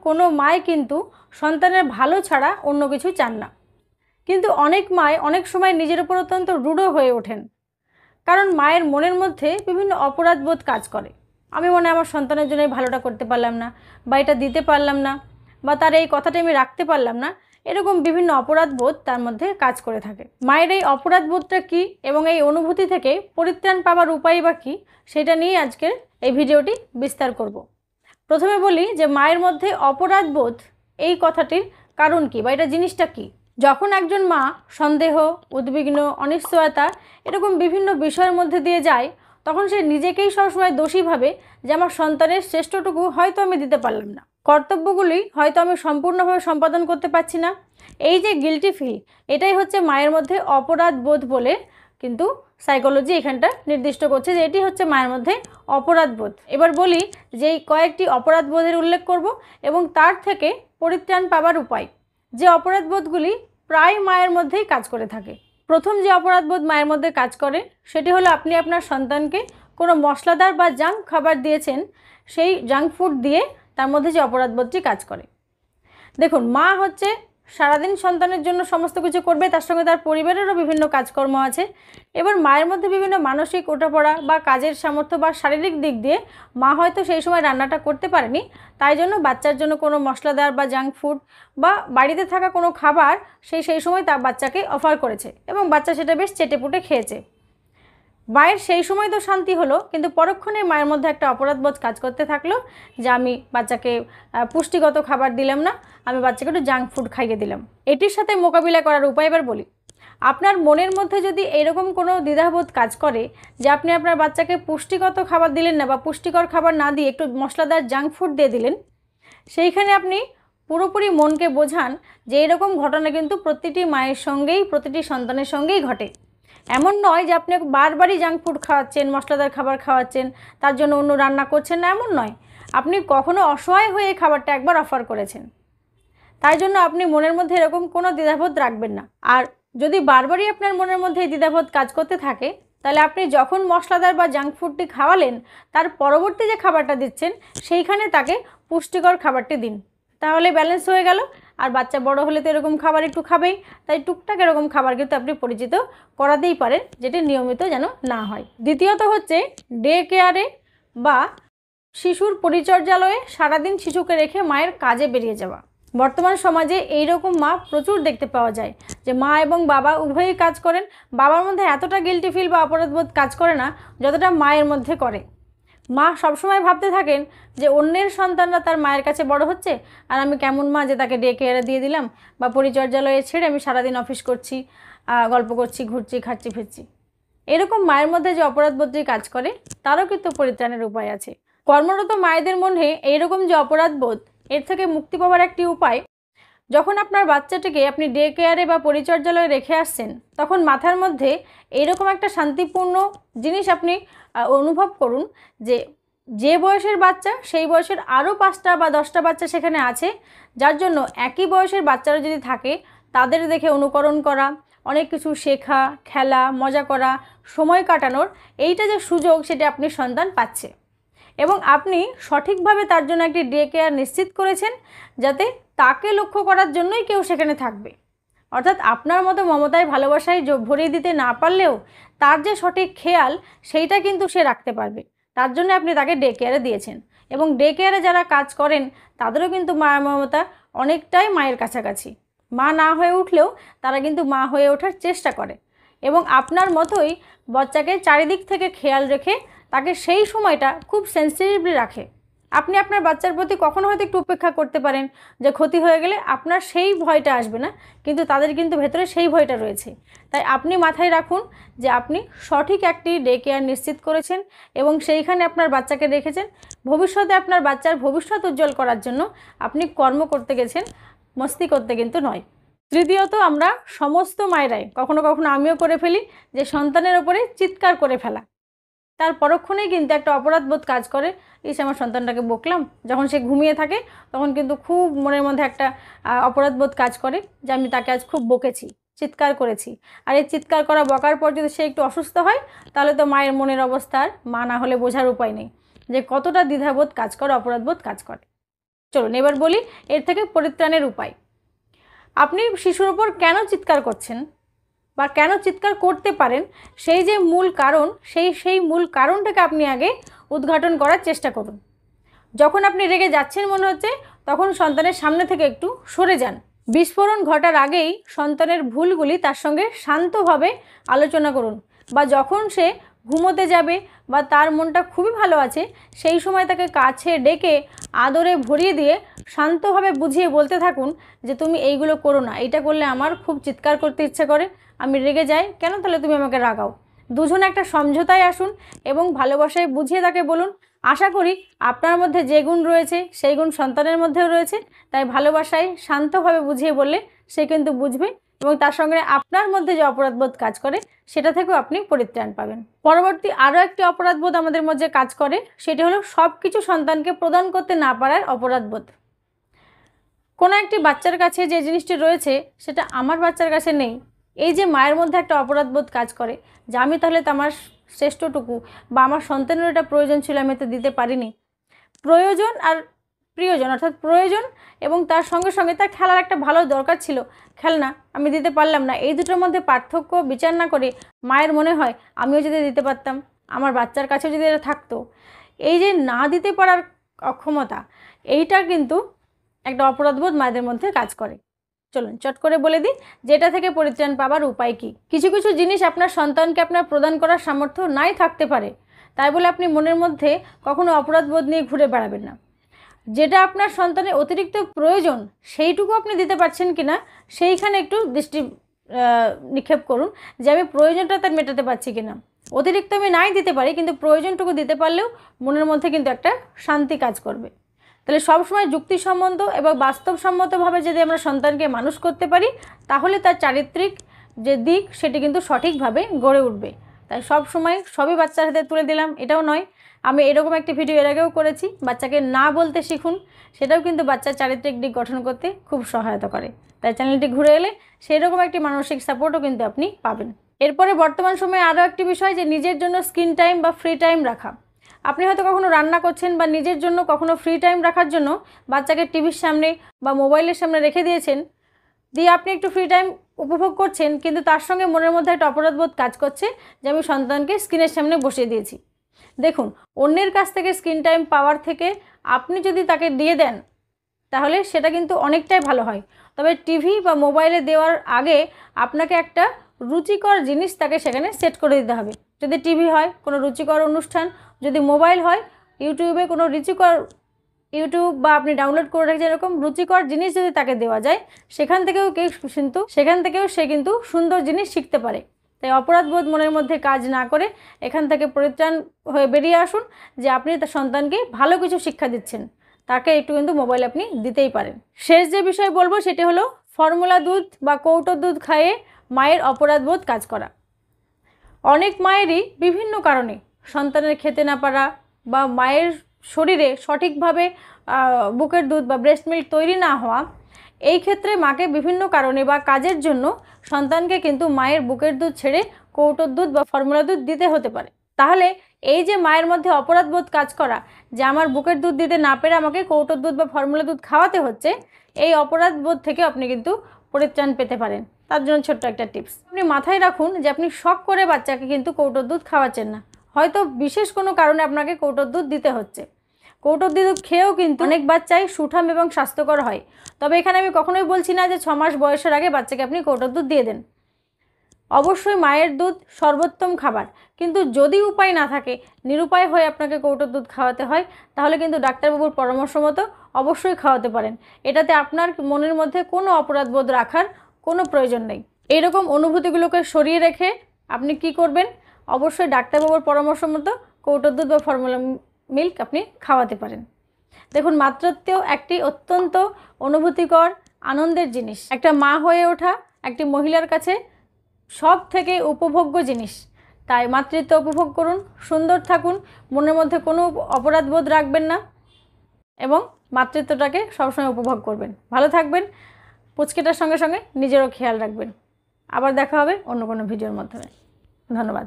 কোনো মাই কিন্তু সন্তানের ভালো ছাড়া অন্য কিছু চান না। কিন্তু অনেক মাই অনেক সময় নিজের উপর অত্যন্ত রূঢ় হয়ে ওঠেন, কারণ মায়ের মনের মধ্যে বিভিন্ন অপরাধবোধ কাজ করে। আমি মনে হয় আমার সন্তানের জন্য এই ভালোটা করতে পারলাম না, বা এটা দিতে পারলাম না, বা তার এই কথাটা আমি রাখতে পারলাম না, এরকম বিভিন্ন অপরাধবোধ তার মধ্যে কাজ করে থাকে। মায়ের এই অপরাধবোধটা কী এবং এই অনুভূতি থেকে পরিত্রাণ পাওয়ার উপায় বা কী, সেটা নিয়ে আজকের এই ভিডিওটি বিস্তার করব। প্রথমে বলি যে মায়ের মধ্যে অপরাধবোধ এই কথাটির কারণ কী বা এটা জিনিসটা কী। যখন একজন মা সন্দেহ, উদ্বিগ্ন, অনিশ্চয়তা এরকম বিভিন্ন বিষয়ের মধ্যে দিয়ে যায়, তখন সে নিজেকেই সবসময় দোষী ভাবে যে আমার সন্তানের শ্রেষ্ঠটুকু হয়তো আমি দিতে পারলাম না, কর্তব্যগুলি হয়তো আমি সম্পূর্ণভাবে সম্পাদন করতে পারছি না। এই যে গিল্টি ফিল, এটাই হচ্ছে মায়ের মধ্যে অপরাধ বোধ বলে কিন্তু সাইকোলজি এখানটা নির্দিষ্ট করছে যে এটি হচ্ছে মায়ের মধ্যে অপরাধ বোধ। এবার বলি যে এই কয়েকটি অপরাধ বোধের উল্লেখ করব এবং তার থেকে পরিত্রাণ পাওয়ার উপায়। যে অপরাধ বোধগুলি প্রায় মায়ের মধ্যেই কাজ করে থাকে। প্রথম যে অপরাধবোধ মায়ের মধ্যে কাজ করে সেটি হলো আপনি আপনার সন্তানকে কোনো মশলাদার বা জাঙ্ক খাবার দিয়েছেন, সেই জাঙ্ক ফুড দিয়ে তার মধ্যে যে অপরাধবোধটি কাজ করে। দেখুন, মা হচ্ছে সারাদিন সন্তানের জন্য সমস্ত কিছু করবে, তার সঙ্গে তার পরিবারেরও বিভিন্ন কাজকর্ম আছে। এবার মায়ের মধ্যে বিভিন্ন মানসিক ওঠাপড়া বা কাজের সামর্থ্য বা শারীরিক দিক দিয়ে মা হয়তো সেই সময় রান্নাটা করতে পারেনি, তাই জন্য বাচ্চার জন্য কোনো মশলাদার বা জাঙ্ক ফুড বা বাড়িতে থাকা কোনো খাবার সেই সময় তার বাচ্চাকে অফার করেছে এবং বাচ্চা সেটা বেশ চেটেপুটে খেয়েছে। মায়ের সেই সময় তো শান্তি হলো, কিন্তু পরক্ষণে মায়ের মধ্যে একটা অপরাধবোধ কাজ করতে থাকলো যে আমি বাচ্চাকে পুষ্টিগত খাবার দিলাম না, আমি বাচ্চাকে একটু জাঙ্ক ফুড খাইয়ে দিলাম। এটির সাথে মোকাবিলা করার উপায় এবার বলি। আপনার মনের মধ্যে যদি এরকম কোনো দ্বিধাবোধ কাজ করে যে আপনি আপনার বাচ্চাকে পুষ্টিগত খাবার দিলেন না বা পুষ্টিকর খাবার না দিয়ে একটু মশলাদার জাঙ্ক ফুড দিয়ে দিলেন, সেইখানে আপনি পুরোপুরি মনকে বোঝান যে এরকম ঘটনা কিন্তু প্রতিটি মায়ের সঙ্গেই, প্রতিটি সন্তানের সঙ্গেই ঘটে। এমন নয় যে আপনি বারবারই জাঙ্ক ফুড খাওয়াচ্ছেন, মশলাদার খাবার খাওয়াচ্ছেন, তার জন্য অন্য রান্না করছেন না, এমন নয়। আপনি কখনো অসহায় হয়ে খাবারটা একবার অফার করেছেন, তাই জন্য আপনি মনের মধ্যে এরকম কোনো দ্বিধাবোধ রাখবেন না। আর যদি বারবারই আপনার মনের মধ্যে এই দ্বিধাবোধ কাজ করতে থাকে, তাহলে আপনি যখন মশলাদার বা জাঙ্ক ফুডটি খাওয়ালেন, তার পরবর্তী যে খাবারটা দিচ্ছেন সেইখানে তাকে পুষ্টিকর খাবারটি দিন, তাহলে ব্যালেন্স হয়ে গেল। আর বাচ্চা বড় হলে তো এরকম খাবার একটু খাবেই, তাই টুকটাক এরকম খাবার কিন্তু আপনি পরিচিত করাতেই পারেন, যেটি নিয়মিত যেন না হয়। দ্বিতীয়ত হচ্ছে ডে কেয়ারে বা শিশুর পরিচর্যালয়ে সারাদিন শিশুকে রেখে মায়ের কাজে বেরিয়ে যাওয়া। বর্তমান সমাজে এই রকম মা প্রচুর দেখতে পাওয়া যায় যে মা এবং বাবা উভয়ই কাজ করেন, বাবার মধ্যে এতটা গিল্টি ফিল বা অপরাধবোধ কাজ করে না যতটা মায়ের মধ্যে করে। মা সবসময় ভাবতে থাকেন যে অন্যের সন্তানরা তার মায়ের কাছে বড় হচ্ছে, আর আমি কেমন মা যে তাকে ডে কেয়ারে দিয়ে দিলাম বা পরিচর্যালয়ে ছেড়ে আমি সারাদিন অফিস করছি, গল্প করছি, ঘুরছি, খাচ্ছি, ফিরছি। এরকম মায়ের মধ্যে যে অপরাধবোধটি কাজ করে তারও কিন্তু পরিত্রাণের উপায় আছে। কর্মরত মায়েদের মধ্যে এইরকম যে অপরাধবোধ, এর থেকে মুক্তি পাওয়ার একটি উপায়, যখন আপনার বাচ্চাটিকে আপনি ডে কেয়ারে বা পরিচর্যালয়ে রেখে আসছেন, তখন মাথার মধ্যে এইরকম একটা শান্তিপূর্ণ জিনিস আপনি অনুভব করুন যে যে বয়সের বাচ্চা সেই বয়সের আরও 5টা বা 10টা বাচ্চা সেখানে আছে, যার জন্য একই বয়সের বাচ্চারা যদি থাকে তাদের দেখে অনুকরণ করা, অনেক কিছু শেখা, খেলা, মজা করা, সময় কাটানোর এইটা যে সুযোগ সেটা আপনি সন্তান পাচ্ছে এবং আপনি সঠিকভাবে তার জন্য একটি ডে কেয়ার নিশ্চিত করেছেন, যাতে তাকে লক্ষ্য করার জন্যই কেউ সেখানে থাকবে। অর্থাৎ আপনার মতো মমতায় ভালোবাসায় ভরিয়ে দিতে না পারলেও তার যে সঠিক খেয়াল সেইটা কিন্তু সে রাখতে পারবে, তার জন্য আপনি তাকে ডে কেয়ারে দিয়েছেন। এবং ডে কেয়ারে যারা কাজ করেন তাদেরও কিন্তু মায়ের মমতা অনেকটাই মায়ের কাছাকাছি। মা না হয়ে উঠলেও তারা কিন্তু মা হয়ে ওঠার চেষ্টা করে এবং আপনার মতোই বাচ্চাকে চারিদিক থেকে খেয়াল রেখে তাকে সেই সময়টা খুব সেন্সিটিভলি রাখে। আপনি আপনার বাচ্চার প্রতি কখনো হয়তো একটু উপেক্ষা করতে পারেন যে ক্ষতি হয়ে গেলে আপনার সেই ভয়টা আসবে না, কিন্তু তাদের কিন্তু ভেতরে সেই ভয়টা রয়েছে। তাই আপনি মাথায় রাখুন যে আপনি সঠিক একটি ডে কেয়ার নিশ্চিত করেছেন এবং সেইখানে আপনার বাচ্চাকে রেখেছেন। ভবিষ্যতে আপনার বাচ্চার ভবিষ্যৎ উজ্জ্বল করার জন্য আপনি কর্ম করতে গেছেন, মস্তি করতে কিন্তু নয়। তৃতীয়ত, আমরা সমস্ত মায়েরাই কখনো কখনো আমিও করে ফেলি যে সন্তানের ওপরে চিৎকার করে ফেলা। তার পরক্ষণেই কিন্তু একটা অপরাধবোধ কাজ করে, আমার সন্তানটাকে বকলাম। যখন সে ঘুমিয়ে থাকে তখন কিন্তু খুব মনের মধ্যে একটা অপরাধবোধ কাজ করে যে আমি তাকে আজ খুব বকেছি, চিৎকার করেছি। আর এই চিৎকার করা, বকার পর যদি সে একটু অসুস্থ হয়, তাহলে তো মায়ের মনের অবস্থার মা না হলে বোঝার উপায় নেই যে কতটা দ্বিধাবোধ কাজ করে, অপরাধবোধ কাজ করে। চলুন এবার বলি এর থেকে পরিত্রাণের উপায়। আপনি শিশুর ওপর কেন চিৎকার করছেন বা কেন চিৎকার করতে পারেন, সেই যে মূল কারণ, সেই মূল কারণটাকে আপনি আগে উদ্ঘাটন করার চেষ্টা করুন। যখন আপনি রেগে যাচ্ছেন মনে হচ্ছে, তখন সন্তানের সামনে থেকে একটু সরে যান। বিস্ফোরণ ঘটার আগেই সন্তানের ভুলগুলি তার সঙ্গে শান্তভাবে আলোচনা করুন, বা যখন সে ঘুমোতে যাবে বা তার মনটা খুবই ভালো আছে, সেই সময় তাকে কাছে ডেকে আদরে ভরিয়ে দিয়ে শান্তভাবে বুঝিয়ে বলতে থাকুন যে তুমি এইগুলো করো না, এইটা করলে আমার খুব চিৎকার করতে ইচ্ছে করে, আমি রেগে যাই, কেন তাহলে তুমি আমাকে রাগাও। দুজনে একটা সমঝোতায় আসুন এবং ভালোবাসায় বুঝিয়ে তাকে বলুন। আশা করি আপনার মধ্যে যে গুণ রয়েছে সেই গুণ সন্তানের মধ্যেও রয়েছে, তাই ভালোবাসায় শান্তভাবে বুঝিয়ে বললে সে কিন্তু বুঝবে এবং তার সঙ্গে আপনার মধ্যে যে অপরাধবোধ কাজ করে সেটা থেকেও আপনি পরিত্রাণ পাবেন। পরবর্তী আরও একটি অপরাধবোধ আমাদের মধ্যে কাজ করে, সেটি হলো সব কিছু সন্তানকে প্রদান করতে না পারার অপরাধবোধ। কোনো একটি বাচ্চার কাছে যে জিনিসটি রয়েছে সেটা আমার বাচ্চার কাছে নেই, এই যে মায়ের মধ্যে একটা অপরাধবোধ কাজ করে যে আমি তাহলে তো আমার শ্রেষ্ঠটুকু বা আমার সন্তানের এটা প্রয়োজন ছিল, আমি তো দিতে পারিনি। প্রয়োজন আর প্রিয়জন, অর্থাৎ প্রয়োজন এবং তার সঙ্গে সঙ্গে তার খেলার একটা ভালো দরকার ছিল, খেলনা আমি দিতে পারলাম না, এই দুটোর মধ্যে পার্থক্য বিচার না করে মায়ের মনে হয় আমিও যদি দিতে পারতাম, আমার বাচ্চার কাছেও যদি এটা থাকতো। এই যে না দিতে পারার অক্ষমতা, এইটা কিন্তু একটা অপরাধবোধ মায়েদের মধ্যে কাজ করে। চলুন চট করে বলে দিই যেটা থেকে পরিত্রাণ পাবার উপায় কী। কিছু কিছু জিনিস আপনার সন্তানকে আপনার প্রদান করার সামর্থ্য নাই থাকতে পারে, তাই বলে আপনি মনের মধ্যে কখনো অপরাধবোধ নিয়ে ঘুরে বেড়াবেন না। যেটা আপনার সন্তানের অতিরিক্ত প্রয়োজন সেইটুকু আপনি দিতে পারছেন কি না সেইখানে একটু দৃষ্টি নিক্ষেপ করুন যে আমি প্রয়োজনটা তার মেটাতে পারছি কি না। অতিরিক্ত আমি নাই দিতে পারি, কিন্তু প্রয়োজনটুকু দিতে পারলেও মনের মধ্যে কিন্তু একটা শান্তি কাজ করবে। তাহলে সবসময় যুক্তিসম্মত এবং বাস্তবসম্মতভাবে যদি আমরা সন্তানকে মানুষ করতে পারি, তাহলে তার চারিত্রিক যে দিক সেটি কিন্তু সঠিকভাবে গড়ে উঠবে। তাই সব সময় সবই বাচ্চার হাতে তুলে দিলাম এটাও নয়। আমি এরকম একটি ভিডিও এর আগেও করেছি, বাচ্চাকে না বলতে শিখুন, সেটাও কিন্তু বাচ্চার চারিত্রিক দিক গঠন করতে খুব সহায়তা করে। তাই চ্যানেলটি ঘুরে এলে সেই রকম একটি মানসিক সাপোর্টও কিন্তু আপনি পাবেন। এরপরে বর্তমান সময়ে আরও একটি বিষয় যে নিজের জন্য স্ক্রিন টাইম বা ফ্রি টাইম রাখা। আপনি হয়তো কখনো রান্না করছেন বা নিজের জন্য কখনো ফ্রি টাইম রাখার জন্য বাচ্চাকে টিভির সামনে বা মোবাইলের সামনে রেখে দিয়েছেন, দিয়ে আপনি একটু ফ্রি টাইম উপভোগ করছেন, কিন্তু তার সঙ্গে মনের মধ্যে একটা অপরাধবোধ কাজ করছে যে আমি সন্তানকে স্ক্রিনের সামনে বসিয়ে দিয়েছি। দেখুন, অন্যের কাছ থেকে স্ক্রিন টাইম পাওয়ার থেকে আপনি যদি তাকে দিয়ে দেন তাহলে সেটা কিন্তু অনেকটাই ভালো হয়। তবে টিভি বা মোবাইলে দেওয়ার আগে আপনাকে একটা রুচিকর জিনিস তাকে সেখানে সেট করে দিতে হবে। যদি টিভি হয় কোনো রুচিকর অনুষ্ঠান, যদি মোবাইল হয় ইউটিউবে কোনো রুচিকর ইউটিউব বা আপনি ডাউনলোড করে রাখছেন এরকম রুচিকর জিনিস যদি তাকে দেওয়া যায়, সেখান থেকেও সে কিন্তু সুন্দর জিনিস শিখতে পারে। তাই অপরাধবোধ মনের মধ্যে কাজ না করে এখান থেকে পরিত্রাণ হয়ে বেরিয়ে আসুন যে আপনি তার সন্তানকে ভালো কিছু শিক্ষা দিচ্ছেন, তাকে একটু কিন্তু মোবাইল আপনি দিতেই পারেন। শেষ যে বিষয় বলবো সেটি হলো ফর্মুলা দুধ বা কৌটোর দুধ খাইয়ে মায়ের অপরাধবোধ কাজ করা। অনেক মায়েরই বিভিন্ন কারণে সন্তানের খেতে না পারা বা মায়ের শরীরে সঠিকভাবে বুকের দুধ বা ব্রেস্ট মিল্ক তৈরি না হওয়া, এই ক্ষেত্রে মাকে বিভিন্ন কারণে বা কাজের জন্য সন্তানকে কিন্তু মায়ের বুকের দুধ ছেড়ে কৌটোর দুধ বা ফর্মুলা দুধ দিতে হতে পারে। তাহলে এই যে মায়ের মধ্যে অপরাধবোধ কাজ করা যে আমার বুকের দুধ দিতে না পেরে আমাকে কৌটোর দুধ বা ফর্মুলা দুধ খাওয়াতে হচ্ছে, এই অপরাধবোধ থেকে আপনি কিন্তু পরিত্রাণ পেতে পারেন। তার জন্য ছোট্ট একটা টিপস, আপনি মাথায় রাখুন যে আপনি শখ করে বাচ্চাকে কিন্তু কৌটোর দুধ খাওয়াচ্ছেন না, হয়তো বিশেষ কোনো কারণে আপনাকে কৌটোর দুধ দিতে হচ্ছে। কৌটোর দুধ খেয়েও কিন্তু অনেক বাচ্চাই সুঠাম এবং স্বাস্থ্যকর হয়। তবে এখানে আমি কখনোই বলছি না যে 6 মাস বয়সের আগে বাচ্চাকে আপনি কৌটোর দুধ দিয়ে দেন। অবশ্যই মায়ের দুধ সর্বোত্তম খাবার, কিন্তু যদি উপায় না থাকে, নিরুপায় হয়ে আপনাকে কৌটোর দুধ খাওয়াতে হয়, তাহলে কিন্তু ডাক্তারবাবুর পরামর্শ মতো অবশ্যই খাওয়াতে পারেন। এটাতে আপনার মনের মধ্যে কোনো অপরাধবোধ রাখার কোনো প্রয়োজন নেই। এইরকম অনুভূতিগুলোকে সরিয়ে রেখে আপনি কি করবেন, অবশ্যই ডাক্তারবাবুর পরামর্শ মতো কৌটোর দুধ বা ফর্মুলা মিল্ক আপনি খাওয়াতে পারেন। দেখুন, মাতৃত্ব একটি অত্যন্ত অনুভূতিকর আনন্দের জিনিস। একটা মা হয়ে ওঠা একটি মহিলার কাছে সব থেকে উপভোগ্য জিনিস। তাই মাতৃত্ব উপভোগ করুন, সুন্দর থাকুন, মনের মধ্যে কোনো অপরাধবোধ রাখবেন না এবং মাতৃত্বটাকে সবসময় উপভোগ করবেন। ভালো থাকবেন, পুচকিটার সঙ্গে সঙ্গে নিজেরও খেয়াল রাখবেন। আবার দেখা হবে অন্য কোনো ভিডিওর মাধ্যমে। ধন্যবাদ।